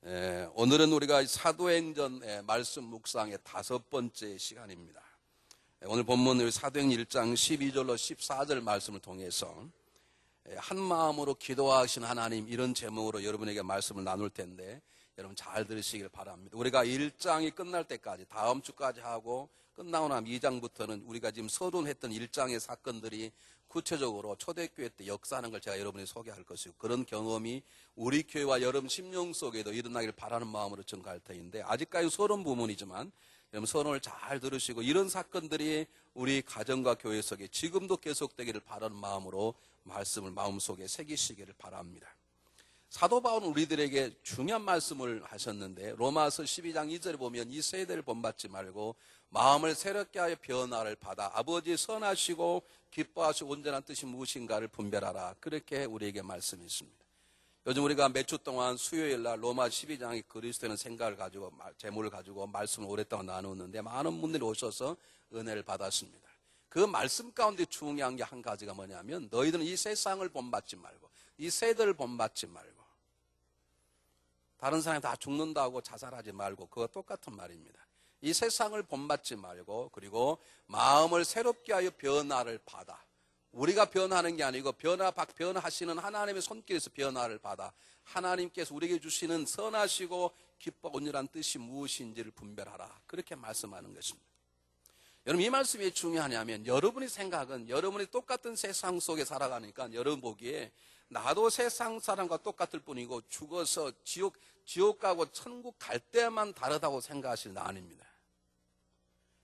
오늘은 우리가 사도행전 말씀 묵상의 5번째 시간입니다. 오늘 본문을 사도행전 1장 12절로 14절 말씀을 통해서 한 마음으로 기도하신 하나님, 이런 제목으로 여러분에게 말씀을 나눌 텐데 여러분 잘 들으시길 바랍니다. 우리가 1장이 끝날 때까지, 다음 주까지 하고 끝나고 나면 2장부터는 우리가 지금 서론했던 1장의 사건들이 구체적으로 초대교회 때 역사하는 걸 제가 여러분에게 소개할 것이고, 그런 경험이 우리 교회와 여러분 심령 속에도 일어나길 바라는 마음으로 전가할 터인데, 아직까지 서론 부분이지만 여러분 서론을 잘 들으시고 이런 사건들이 우리 가정과 교회 속에 지금도 계속되기를 바라는 마음으로 말씀을 마음속에 새기시기를 바랍니다. 사도 바울은 우리들에게 중요한 말씀을 하셨는데, 로마서 12장 2절에 보면 이 세대를 본받지 말고 마음을 새롭게 하여 변화를 받아 아버지의 선하시고 기뻐하시고 온전한 뜻이 무엇인가를 분별하라, 그렇게 우리에게 말씀했습니다. 요즘 우리가 몇 주 동안 수요일 날 로마 12장의 그리스도는 생각을 가지고, 제목을 가지고 말씀을 오랫동안 나누었는데 많은 분들이 오셔서 은혜를 받았습니다. 그 말씀 가운데 중요한 게 한 가지가 뭐냐면, 너희들은 이 세상을 본받지 말고, 이 세대를 본받지 말고, 다른 사람이 다 죽는다고 자살하지 말고, 그거 똑같은 말입니다. 이 세상을 본받지 말고, 그리고 마음을 새롭게 하여 변화를 받아. 우리가 변하는 게 아니고 변화하시는 하나님의 손길에서 변화를 받아 하나님께서 우리에게 주시는 선하시고 기뻐 온전한 뜻이 무엇인지를 분별하라, 그렇게 말씀하는 것입니다. 여러분, 이 말씀이 왜 중요하냐면, 여러분의 생각은 여러분이 똑같은 세상 속에 살아가니까 여러분 보기에 나도 세상 사람과 똑같을 뿐이고 죽어서 지옥 가고 천국 갈 때만 다르다고 생각하시는 아닙니다.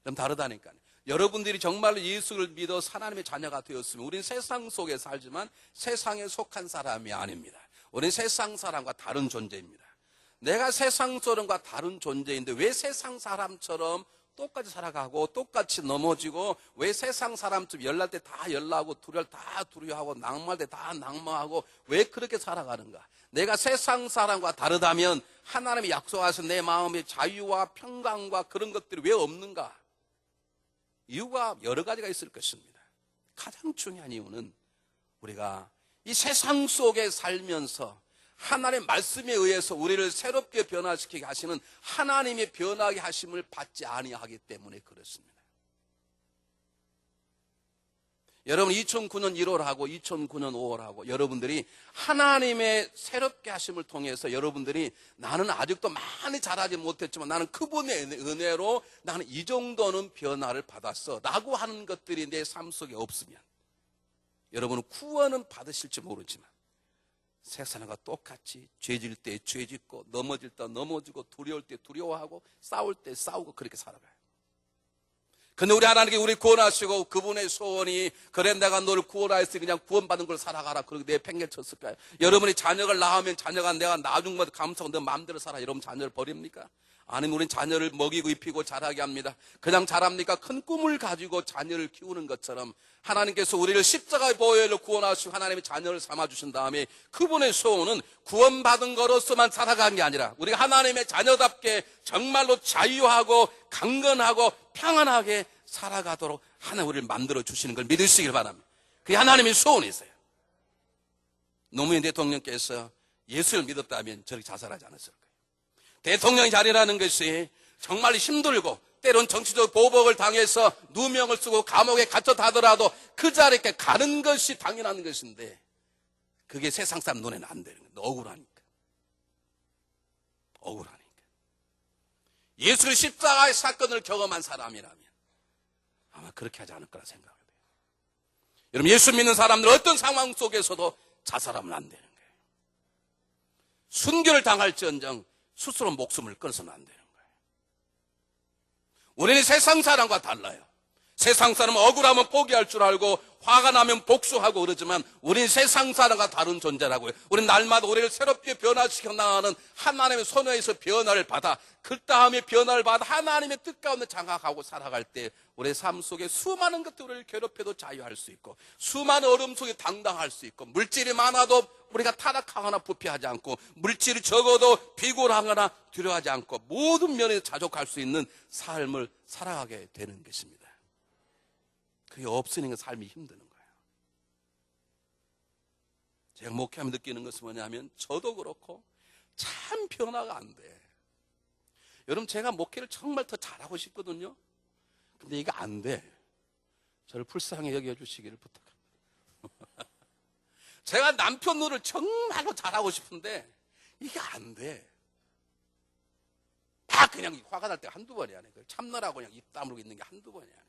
좀 다르다니까요. 여러분들이 정말로 예수를 믿어 하나님의 자녀가 되었으면 우리는 세상 속에 살지만 세상에 속한 사람이 아닙니다. 우리는 세상 사람과 다른 존재입니다. 내가 세상 사람과 다른 존재인데 왜 세상 사람처럼 똑같이 살아가고 똑같이 넘어지고, 왜 세상 사람처럼 열날 때 다 열나고 다 두려워하고 낭망할 때 다 낭망하고 왜 그렇게 살아가는가? 내가 세상 사람과 다르다면 하나님이 약속하신 내 마음의 자유와 평강과 그런 것들이 왜 없는가? 이유가 여러 가지가 있을 것입니다. 가장 중요한 이유는 우리가 이 세상 속에 살면서 하나님의 말씀에 의해서 우리를 새롭게 변화시키게 하시는 하나님의 변하게 하심을 받지 아니하기 때문에 그렇습니다. 여러분 2009년 1월하고 2009년 5월하고 여러분들이 하나님의 새롭게 하심을 통해서 여러분들이 나는 아직도 많이 잘하지 못했지만 나는 그분의 은혜로 나는 이 정도는 변화를 받았어 라고 하는 것들이 내 삶 속에 없으면 여러분은 구원은 받으실지 모르지만 세상과 똑같이 죄질 때 죄짓고 넘어질 때 넘어지고 두려울 때 두려워하고 싸울 때 싸우고 그렇게 살아가요. 근데 우리 하나님께 우리 구원하시고 그분의 소원이, 그래 내가 너를 구원하였으니 그냥 구원받은 걸 살아가라, 그렇게 내 팽개를 쳤을까요? 여러분이 자녀를 낳으면 자녀가 내가 나중마다 감사하고 너 마음대로 살아, 여러분 자녀를 버립니까? 아니면 우린 자녀를 먹이고 입히고 자라게 합니다. 그냥 자랍니까? 큰 꿈을 가지고 자녀를 키우는 것처럼 하나님께서 우리를 십자가의 보혈로 구원하시고 하나님의 자녀를 삼아주신 다음에 그분의 소원은 구원받은 거로서만 살아가는 게 아니라 우리가 하나님의 자녀답게 정말로 자유하고 강건하고 평안하게 살아가도록 하나님 우리를 만들어주시는 걸 믿으시길 바랍니다. 그게 하나님의 소원이세요. 노무현 대통령께서 예수를 믿었다면 저렇게 자살하지 않았을 거예요. 대통령이 자리라는 것이 정말 힘들고 때론 정치적 보복을 당해서 누명을 쓰고 감옥에 갇혀다더라도 그 자리에 가는 것이 당연한 것인데 그게 세상 사람 눈에는 안 되는 거예요. 억울하니까. 예수의 십자가의 사건을 경험한 사람이라면 아마 그렇게 하지 않을 거라 생각해요. 여러분, 예수 믿는 사람들 어떤 상황 속에서도 자살하면 안 되는 거예요. 순교를 당할지언정 스스로 목숨을 끊어서는 안 되는 거예요. 우리는 세상 사람과 달라요. 세상 사람은 억울하면 포기할 줄 알고 화가 나면 복수하고 그러지만 우리는 세상 사람과 다른 존재라고요. 우리는 날마다 우리를 새롭게 변화시켜 나가는 하나님의 손에서 변화를 받아 그 다음에 변화를 받아 하나님의 뜻 가운데 장악하고 살아갈 때 우리의 삶 속에 수많은 것들 우리를 괴롭혀도 자유할 수 있고 수많은 어려움 속에 당당할 수 있고 물질이 많아도 우리가 타락하거나 부패하지 않고 물질이 적어도 비굴하거나 두려워하지 않고 모든 면에서 자족할 수 있는 삶을 살아가게 되는 것입니다. 그게 없으니까 삶이 힘드는 거예요. 제가 목회하며 느끼는 것은 뭐냐면 저도 그렇고 참 변화가 안 돼. 여러분, 제가 목회를 정말 더 잘하고 싶거든요. 근데 이게 안 돼. 저를 불쌍히 여겨주시기를 부탁합니다. 제가 남편 노릇을 정말로 잘하고 싶은데 이게 안 돼. 다 그냥 화가 날 때가 한두 번이 아니에요. 참느라고 그냥 입 다물고 있는 게 한두 번이 아니에요.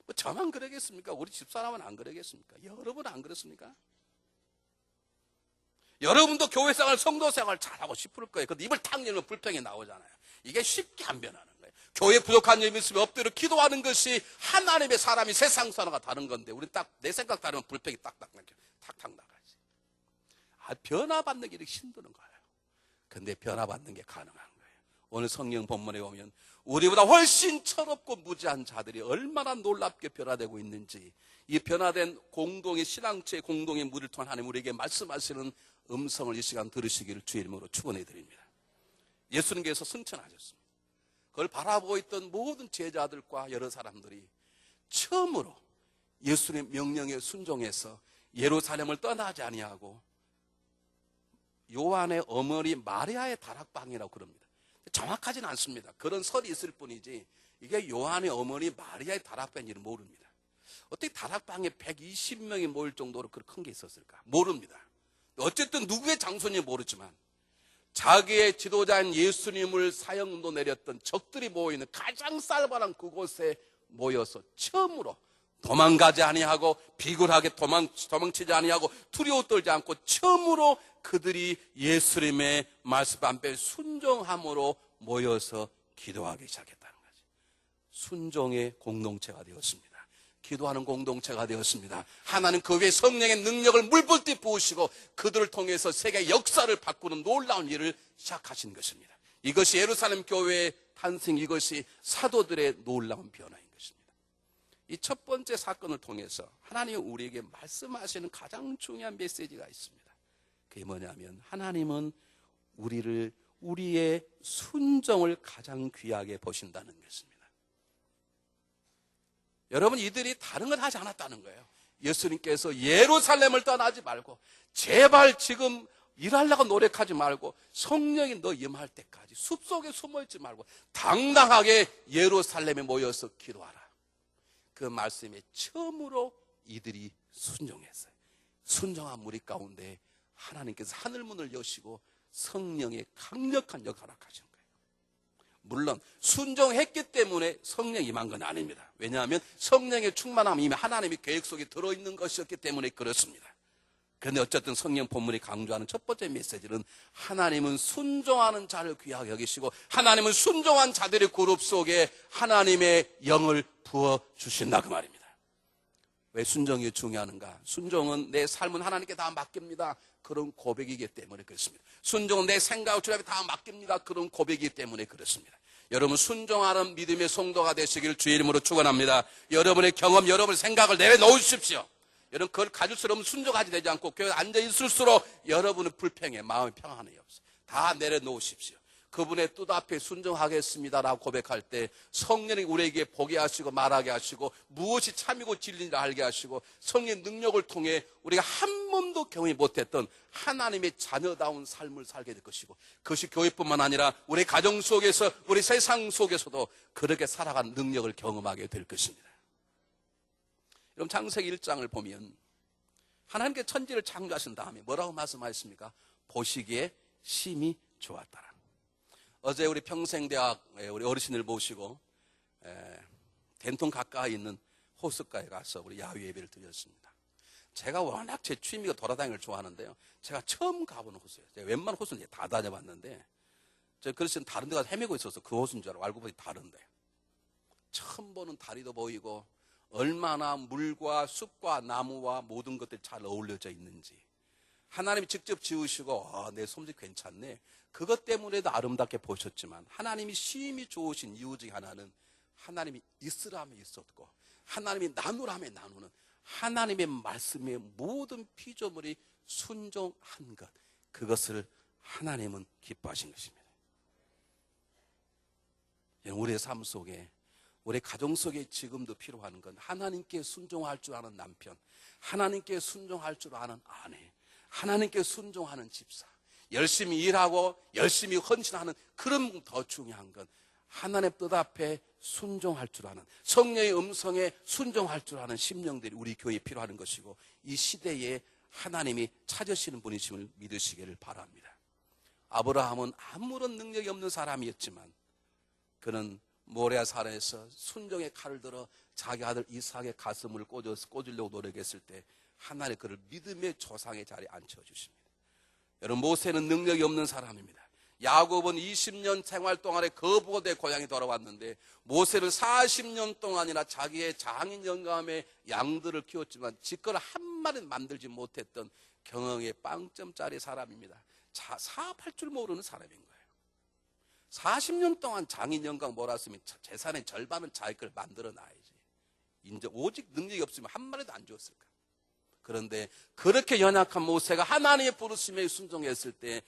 뭐 저만 그러겠습니까? 우리 집사람은 안 그러겠습니까? 여러분 안 그렇습니까? 여러분도 교회 생활, 성도 생활 잘하고 싶을 거예요. 근데 입을 탁 열면 불평이 나오잖아요. 이게 쉽게 안 변하는 거예요. 교회 부족한 점이 있으면 엎드려 기도하는 것이 하나님의 사람이 세상 사람과 다른 건데, 우리 딱 내 생각 다르면 불평이 탁탁 나가지. 변화받는 게 이렇게 힘드는 거예요. 근데 변화받는 게 가능한 거예요. 오늘 성경 본문에 보면 우리보다 훨씬 철없고 무지한 자들이 얼마나 놀랍게 변화되고 있는지, 이 변화된 공동의 신앙체의 공동의 물을 통한 하나님 우리에게 말씀하시는 음성을 이 시간 들으시기를 주의 이름으로 축원해 드립니다. 예수님께서 승천하셨습니다. 그걸 바라보고 있던 모든 제자들과 여러 사람들이 처음으로 예수님의 명령에 순종해서 예루살렘을 떠나지 아니하고 요한의 어머니 마리아의 다락방이라고 그럽니다. 정확하지는 않습니다. 그런 설이 있을 뿐이지 이게 요한의 어머니 마리아의 다락방인지는 모릅니다. 어떻게 다락방에 120명이 모일 정도로 그렇게 큰 게 있었을까? 모릅니다. 어쨌든 누구의 장소인지 모르지만 자기의 지도자인 예수님을 사형도 내렸던 적들이 모이는 가장 쌀바란 그곳에 모여서 처음으로 도망가지 아니하고 비굴하게 도망치지 아니하고 두려워 떨지 않고 처음으로 그들이 예수님의 말씀 앞에 순종함으로 모여서 기도하기 시작했다는 거죠. 순종의 공동체가 되었습니다. 기도하는 공동체가 되었습니다. 하나님 그 위에 성령의 능력을 물불듯 부으시고 그들을 통해서 세계 역사를 바꾸는 놀라운 일을 시작하신 것입니다. 이것이 예루살렘 교회의 탄생, 이것이 사도들의 놀라운 변화인 것입니다. 이 첫 번째 사건을 통해서 하나님이 우리에게 말씀하시는 가장 중요한 메시지가 있습니다. 그게 뭐냐면 하나님은 우리의 순종을 가장 귀하게 보신다는 것입니다. 여러분, 이들이 다른 걸 하지 않았다는 거예요. 예수님께서 예루살렘을 떠나지 말고 제발 지금 일하려고 노력하지 말고 성령이 너 임할 때까지 숲속에 숨어있지 말고 당당하게 예루살렘에 모여서 기도하라. 그 말씀에 처음으로 이들이 순종했어요. 순종한 무리 가운데 하나님께서 하늘문을 여시고 성령의 강력한 역할을 하신 거예요. 물론 순종했기 때문에 성령이 임한 건 아닙니다. 왜냐하면 성령의 충만함이 이미 하나님의 계획 속에 들어있는 것이었기 때문에 그렇습니다. 그런데 어쨌든 성령 본문이 강조하는 첫 번째 메시지는 하나님은 순종하는 자를 귀하게 여기시고 하나님은 순종한 자들의 그룹 속에 하나님의 영을 부어주신다 그 말입니다. 왜 순종이 중요한가? 순종은 내 삶은 하나님께 다 맡깁니다. 그런 고백이기 때문에 그렇습니다. 순종은 내 생각을 주님께 다 맡깁니다. 그런 고백이기 때문에 그렇습니다. 여러분 순종하는 믿음의 성도가 되시기를 주의 이름으로 축원합니다. 여러분의 경험, 여러분의 생각을 내려놓으십시오. 여러분 그걸 가질 수 없으면 순종하지 되지 않고 교회에 앉아있을수록 여러분은 불평해, 마음이 평안이 없어요. 다 내려놓으십시오. 그분의 뜻 앞에 순종하겠습니다라고 고백할 때 성령이 우리에게 보게 하시고 말하게 하시고 무엇이 참이고 진리인지 알게 하시고 성령의 능력을 통해 우리가 한 번도 경험이 못했던 하나님의 자녀다운 삶을 살게 될 것이고 그것이 교회뿐만 아니라 우리 가정 속에서 우리 세상 속에서도 그렇게 살아간 능력을 경험하게 될 것입니다. 여러분 창세기 1장을 보면 하나님께 천지를 창조하신 다음에 뭐라고 말씀하셨습니까? 보시기에 심히 좋았더라. 어제 우리 평생대학 우리 어르신들 모시고 된통 가까이 있는 호숫가에 가서 우리 야외 예배를 드렸습니다. 제가 워낙 제 취미가 돌아다니는 걸 좋아하는데요. 제가 처음 가보는 호수예요. 제가 웬만한 호수는 다 다녀봤는데 제가 그릇은 다른 데 가서 헤매고 있어서 그 호수인 줄 알고 알고 보니 다른데 처음 보는 다리도 보이고 얼마나 물과 숲과 나무와 모든 것들이 잘 어울려져 있는지 하나님이 직접 지으시고 내 솜씨 괜찮네. 그것 때문에도 아름답게 보셨지만 하나님이 심히 좋으신 이유 중에 하나는 하나님이 있으라면 있었고 하나님이 나누라면 나누는 하나님의 말씀의 모든 피조물이 순종한 것 그것을 하나님은 기뻐하신 것입니다. 우리의 삶 속에 우리 가정 속에 지금도 필요한 건 하나님께 순종할 줄 아는 남편 하나님께 순종할 줄 아는 아내 하나님께 순종하는 집사 열심히 일하고 열심히 헌신하는 그런 분 더 중요한 건 하나님의 뜻 앞에 순종할 줄 아는, 성령의 음성에 순종할 줄 아는 심령들이 우리 교회에 필요한 것이고, 이 시대에 하나님이 찾으시는 분이심을 믿으시기를 바랍니다. 아브라함은 아무런 능력이 없는 사람이었지만 그는 모레아산에서 순종의 칼을 들어 자기 아들 이삭의 가슴을 꽂으려고 노력했을 때 하나님 그를 믿음의 조상의 자리에 앉혀주십니다. 여러분, 모세는 능력이 없는 사람입니다. 야곱은 20년 생활 동안에 거부가 고향에 돌아왔는데 모세는 40년 동안이나 자기의 장인 영감의 양들을 키웠지만 지껏 한 마리 만들지 못했던 경영의 빵점짜리 사람입니다. 사업할 줄 모르는 사람인 거예요. 40년 동안 장인 영감 몰았으면 재산의 절반은 자기 걸 만들어 놔야지. 이제 오직 능력이 없으면 한 마리도 안 주었을까. 그런데 그렇게 연약한 모세가 하나님의 부르심에 순종했을 때